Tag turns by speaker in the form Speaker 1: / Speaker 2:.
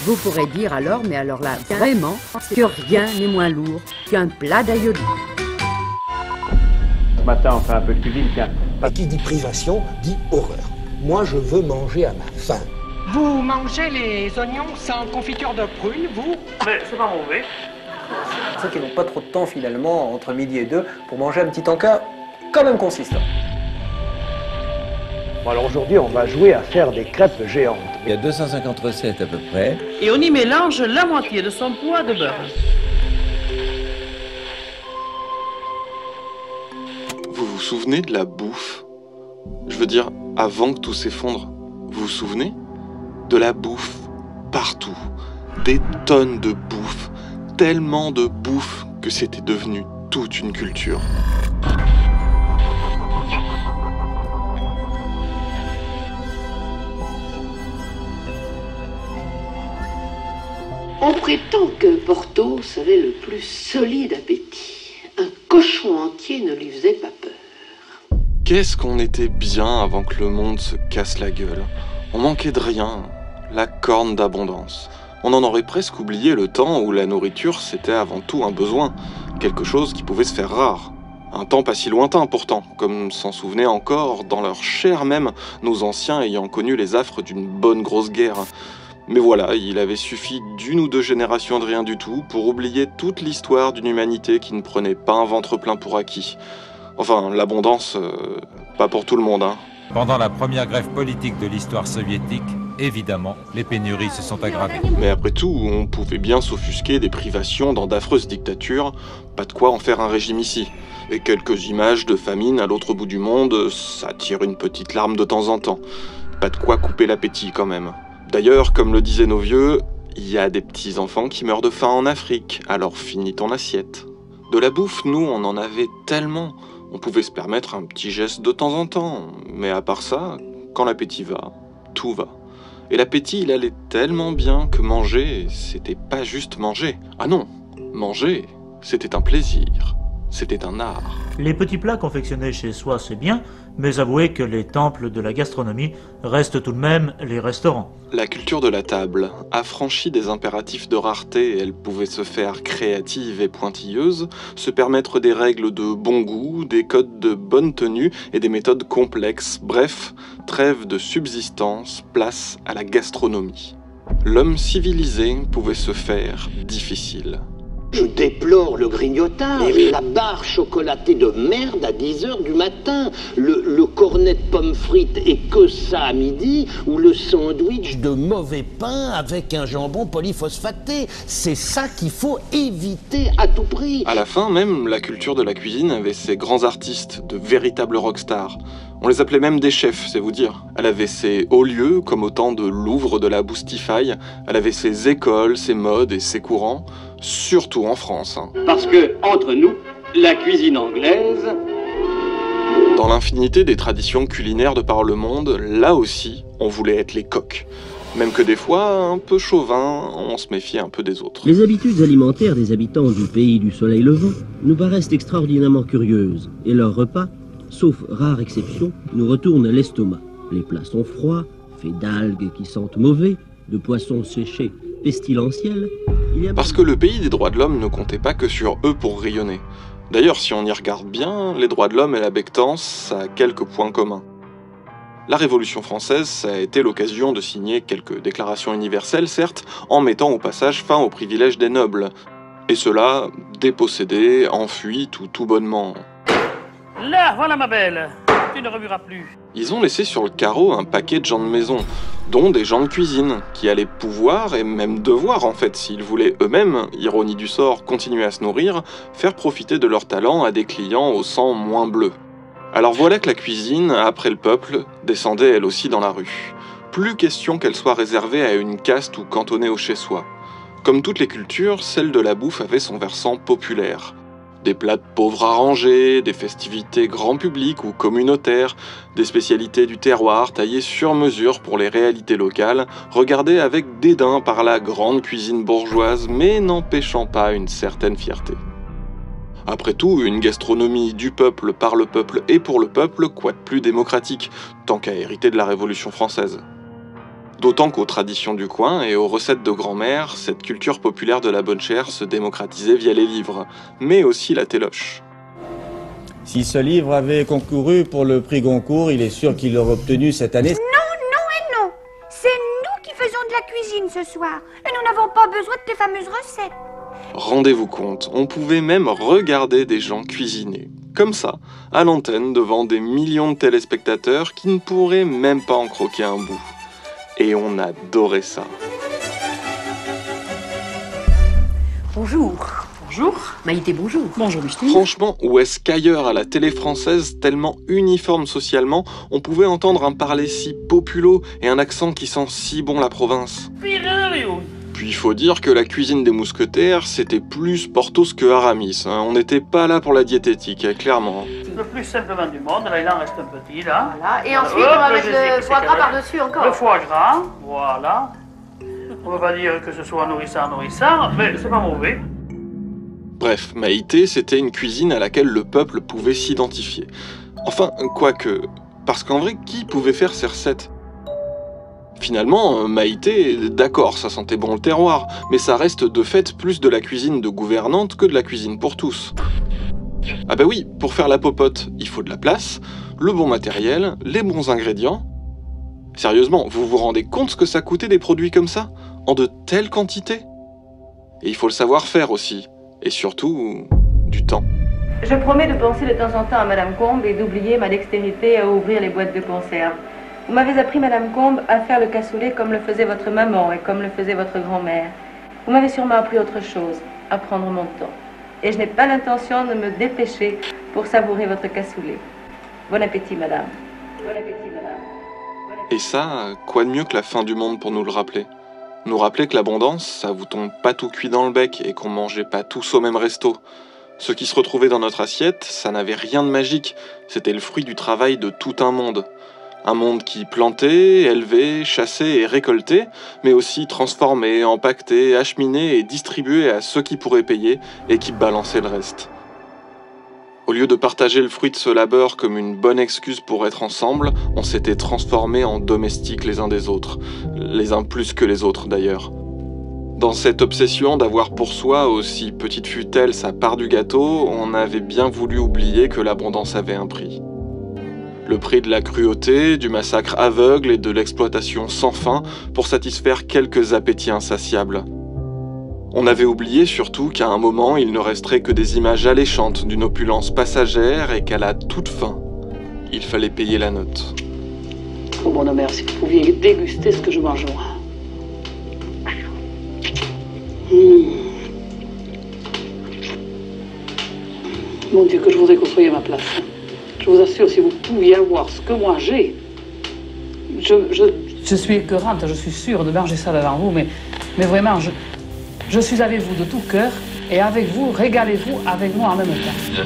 Speaker 1: Vous pourrez dire alors, mais alors là, vraiment, que rien n'est moins lourd qu'un plat d'ail doux.
Speaker 2: Ce matin, on fait un peu de cuisine, tiens.
Speaker 3: Qui dit privation, dit horreur. Moi, je veux manger à ma faim.
Speaker 4: Vous mangez les oignons sans confiture de prune, vous?
Speaker 5: Mais c'est pas mauvais.
Speaker 6: C'est qu'ils n'ont pas trop de temps finalement, entre midi et 2, pour manger un petit encas quand même consistant.
Speaker 2: Bon, alors aujourd'hui, on va jouer à faire des crêpes géantes.
Speaker 7: Il y a 250 recettes à peu près.
Speaker 5: Et on y mélange la moitié de son poids de beurre.
Speaker 8: Vous vous souvenez de la bouffe? Je veux dire, avant que tout s'effondre, vous vous souvenez? De la bouffe partout. Des tonnes de bouffe. Tellement de bouffe que c'était devenu toute une culture.
Speaker 9: On prétend que Porthos avait le plus solide appétit. Un cochon entier ne lui faisait pas peur.
Speaker 8: Qu'est-ce qu'on était bien avant que le monde se casse la gueule. On manquait de rien. La corne d'abondance. On en aurait presque oublié le temps où la nourriture c'était avant tout un besoin, quelque chose qui pouvait se faire rare. Un temps pas si lointain pourtant, comme s'en souvenaient encore, dans leur chair même, nos anciens ayant connu les affres d'une bonne grosse guerre. Mais voilà, il avait suffi d'une ou deux générations de rien du tout pour oublier toute l'histoire d'une humanité qui ne prenait pas un ventre plein pour acquis. Enfin, l'abondance, pas pour tout le monde, hein.
Speaker 10: Pendant la première grève politique de l'histoire soviétique, évidemment, les pénuries se sont aggravées.
Speaker 8: Mais après tout, on pouvait bien s'offusquer des privations dans d'affreuses dictatures, pas de quoi en faire un régime ici. Et quelques images de famine à l'autre bout du monde, ça tire une petite larme de temps en temps. Pas de quoi couper l'appétit quand même. D'ailleurs, comme le disaient nos vieux, il y a des petits-enfants qui meurent de faim en Afrique, alors finis ton assiette. De la bouffe, nous, on en avait tellement. On pouvait se permettre un petit geste de temps en temps, mais à part ça, quand l'appétit va, tout va. Et l'appétit, il allait tellement bien que manger, c'était pas juste manger. Ah non, manger, c'était un plaisir, c'était un art.
Speaker 11: Les petits plats confectionnés chez soi, c'est bien, mais avouez que les temples de la gastronomie restent tout de même les restaurants.
Speaker 8: La culture de la table, affranchie des impératifs de rareté, elle pouvait se faire créative et pointilleuse, se permettre des règles de bon goût, des codes de bonne tenue et des méthodes complexes. Bref, trêve de subsistance, place à la gastronomie. L'homme civilisé pouvait se faire difficile.
Speaker 3: Je déplore le grignotage, la barre chocolatée de merde à 10h du matin, le cornet de pommes frites et que ça à midi, ou le sandwich de mauvais pain avec un jambon polyphosphaté. C'est ça qu'il faut éviter à tout prix.
Speaker 8: À la fin même, la culture de la cuisine avait ses grands artistes, de véritables rockstars. On les appelait même des chefs, c'est vous dire. Elle avait ses hauts lieux, comme au temps de Louvre de la Boostify. Elle avait ses écoles, ses modes et ses courants, surtout en France.
Speaker 12: Parce que, entre nous, la cuisine anglaise...
Speaker 8: Dans l'infinité des traditions culinaires de par le monde, là aussi, on voulait être les coqs. Même que des fois, un peu chauvin, on se méfiait un peu des autres.
Speaker 13: Les habitudes alimentaires des habitants du pays du soleil levant nous paraissent extraordinairement curieuses, et leurs repas, sauf rare exception, nous retournent l'estomac. Les plats sont froids, faits d'algues qui sentent mauvais, de poissons séchés pestilentiels.
Speaker 8: Parce que le pays des droits de l'homme ne comptait pas que sur eux pour rayonner. D'ailleurs, si on y regarde bien, les droits de l'homme et la becquetance, ça a quelques points communs. La Révolution française, ça a été l'occasion de signer quelques déclarations universelles, certes, en mettant au passage fin aux privilèges des nobles. Et cela, dépossédés, enfuis, tout bonnement.
Speaker 5: Là, voilà ma belle, tu ne remueras plus.
Speaker 8: Ils ont laissé sur le carreau un paquet de gens de maison, dont des gens de cuisine, qui allaient pouvoir, et même devoir en fait, s'ils voulaient eux-mêmes, ironie du sort, continuer à se nourrir, faire profiter de leur talent à des clients au sang moins bleu. Alors voilà que la cuisine, après le peuple, descendait elle aussi dans la rue. Plus question qu'elle soit réservée à une caste ou cantonnée au chez-soi. Comme toutes les cultures, celle de la bouffe avait son versant populaire. Des plats de pauvres arrangés, des festivités grand public ou communautaires, des spécialités du terroir taillées sur mesure pour les réalités locales, regardées avec dédain par la grande cuisine bourgeoise, mais n'empêchant pas une certaine fierté. Après tout, une gastronomie du peuple, par le peuple et pour le peuple, quoi de plus démocratique, tant qu'à hériter de la Révolution française. D'autant qu'aux traditions du coin et aux recettes de grand-mère, cette culture populaire de la bonne chère se démocratisait via les livres, mais aussi la téloche.
Speaker 7: Si ce livre avait concouru pour le prix Goncourt, il est sûr qu'il l'aurait obtenu cette année.
Speaker 14: Non, non et non. C'est nous qui faisons de la cuisine ce soir. Et nous n'avons pas besoin de tes fameuses recettes.
Speaker 8: Rendez-vous compte, on pouvait même regarder des gens cuisiner. Comme ça, à l'antenne, devant des millions de téléspectateurs qui ne pourraient même pas en croquer un bout. Et on adorait ça.
Speaker 1: Bonjour. Bonjour. Maïté, bonjour. Bonjour, Micheline.
Speaker 8: Franchement, où est-ce qu'ailleurs à la télé française, tellement uniforme socialement, on pouvait entendre un parler si populo et un accent qui sent si bon la province? Puis il faut dire que la cuisine des mousquetaires, c'était plus Porthos que Aramis. Hein. On n'était pas là pour la diététique, clairement.
Speaker 5: Le plus simplement du monde, là il en reste un petit, là.
Speaker 15: Voilà, et ensuite on va mettre le foie gras par-dessus encore.
Speaker 5: Le foie gras, voilà. On ne va pas dire que ce soit nourrissant, mais c'est pas mauvais.
Speaker 8: Bref, Maïté, c'était une cuisine à laquelle le peuple pouvait s'identifier. Enfin, quoique, parce qu'en vrai, qui pouvait faire ces recettes? Finalement, Maïté, d'accord, ça sentait bon le terroir, mais ça reste de fait plus de la cuisine de gouvernante que de la cuisine pour tous. Ah bah oui, pour faire la popote, il faut de la place, le bon matériel, les bons ingrédients. Sérieusement, vous vous rendez compte ce que ça coûtait des produits comme ça, en de telles quantités? Et il faut le savoir faire aussi, et surtout, du temps.
Speaker 15: Je promets de penser de temps en temps à Madame Combe et d'oublier ma dextérité à ouvrir les boîtes de conserve. Vous m'avez appris, Madame Combe, à faire le cassoulet comme le faisait votre maman et comme le faisait votre grand-mère. Vous m'avez sûrement appris autre chose, à prendre mon temps. Et je n'ai pas l'intention de me dépêcher pour savourer votre cassoulet. Bon appétit, Madame. Bon appétit, Madame.
Speaker 8: Et ça, quoi de mieux que la fin du monde pour nous le rappeler? Nous rappeler que l'abondance, ça vous tombe pas tout cuit dans le bec et qu'on mangeait pas tous au même resto. Ce qui se retrouvait dans notre assiette, ça n'avait rien de magique, c'était le fruit du travail de tout un monde. Un monde qui plantait, élevait, chassait et récoltait, mais aussi transformait, empaquetait, acheminait et distribuait à ceux qui pourraient payer et qui balançaient le reste. Au lieu de partager le fruit de ce labeur comme une bonne excuse pour être ensemble, on s'était transformés en domestiques les uns des autres, les uns plus que les autres d'ailleurs. Dans cette obsession d'avoir pour soi, aussi petite fût-elle sa part du gâteau, on avait bien voulu oublier que l'abondance avait un prix. Le prix de la cruauté, du massacre aveugle et de l'exploitation sans fin pour satisfaire quelques appétits insatiables. On avait oublié surtout qu'à un moment, il ne resterait que des images alléchantes d'une opulence passagère et qu'à la toute fin, il fallait payer la note.
Speaker 9: Oh mon mère, si vous pouviez déguster ce que je mange moi. Mon Dieu, que je voudrais construire à ma place. Je vous assure, si vous pouviez avoir ce que moi j'ai,
Speaker 16: Je suis écœurante, je suis sûre de manger ça devant vous, mais vraiment, je suis avec vous de tout cœur, et avec vous, régalez-vous avec moi en même temps.